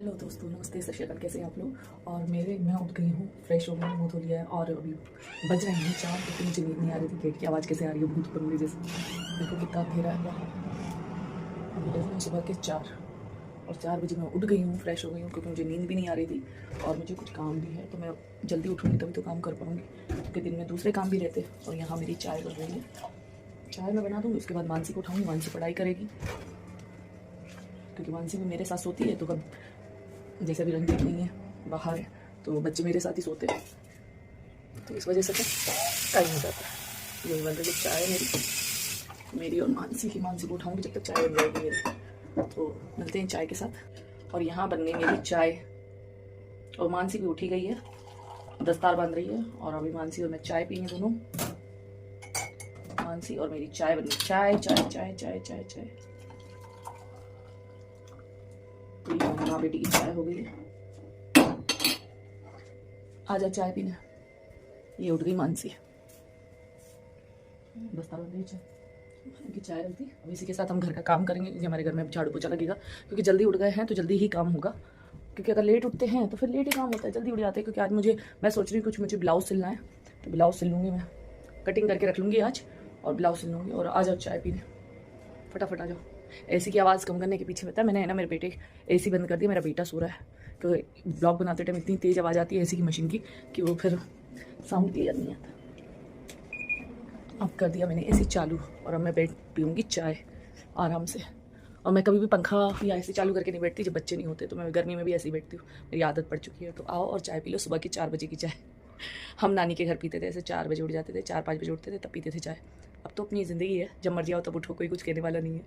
Hello दोस्तों, नमस्ते, सत श्री अकाल। कैसे हैं आप लोग। और मैं उठ गई हूँ, फ्रेश हो गई हूँ, मुँह धो लिया है और अभी बज रहे हैं 4। क्योंकि मुझे नींद नहीं आ रही थी। गेट की आवाज़ कैसे आ रही है, भूत बंगले जैसे। देखो कितना अंधेरा है बाहर। अभी बज रहे हैं सुबह के 4 और 4 बजे मैं उठ गई हूँ, फ्रेश हो गई हूँ क्योंकि मुझे नींद भी नहीं आ रही थी और मुझे कुछ काम भी है। तो मैं जल्दी उठूँगी तभी तो काम कर पाऊँगी, क्योंकि दिन में दूसरे काम भी रहते। और यहाँ मेरी चाय बन रही है, चाय मैं बना दूँगी। उसके बाद मानसी को उठाऊँगी, मानसी पढ़ाई करेगी क्योंकि मानसी भी मेरे साथ सोती है। तो कब जैसे अभी रंजीत नहीं है, बाहर है, तो बच्चे मेरे साथ ही सोते हैं, तो इस वजह से टाइम हो जाता है। यही बन रही है चाय मेरी और मानसी की। मानसी को उठाऊंगी जब तक चाय बन जाएगी मेरी। तो मिलते हैं चाय के साथ। और यहाँ बन गई मेरी चाय और मानसी भी उठी गई है, दस्तार बांध रही है। और अभी मानसी और मैं चाय पियेंगे दोनों। मानसी और मेरी चाय बन गई। चाय चाय चाय चाय चाय चाय। हाँ, बेटी की चाय हो गई है। आजा चाय पीने। ये उठ गई मानसी, दस्तार बन रही चाय की। चाय रख दी। अब इसी के साथ हम घर का काम करेंगे, क्योंकि हमारे घर में झाड़ू पोछा लगेगा। क्योंकि जल्दी उठ गए हैं तो जल्दी ही काम होगा, क्योंकि अगर लेट उठते हैं तो फिर लेट ही काम होता है। जल्दी उठ जाते हैं। क्योंकि आज मैं सोच रही हूँ कुछ मुझे ब्लाउज सिलना है, तो ब्लाउज सिल लूँगी। मैं कटिंग करके रख लूँगी आज और ब्लाउज सिल लूँगी। और आ जाओ चाय पीने, फटाफट आ जाओ। एसी की आवाज़ कम करने के पीछे पता है मैंने, है ना, मेरे बेटे एसी बंद कर दिया। मेरा बेटा सो रहा है, क्योंकि ब्लॉग बनाते टाइम इतनी तेज़ आवाज़ आती है एसी की मशीन की कि वो फिर साउंड क्लियर नहीं आता। अब कर दिया मैंने एसी चालू और अब मैं पीऊँगी चाय आराम से। और मैं कभी भी पंखा या एसी चालू करके नहीं बैठती जब बच्चे नहीं होते। तो मैं गर्मी में भी ऐसे ही बैठती हूँ, मेरी आदत पड़ चुकी है। तो आओ और चाय पी लो, सुबह की 4 बजे की चाय। हम नानी के घर पीते थे ऐसे, 4 बजे उठ जाते थे, 4-5 बजे उठते थे, तब पीते थे चाय। अब तो अपनी ज़िंदगी है, जब मर्जी आओ तब उठो, कोई कुछ कहने वाला नहीं है।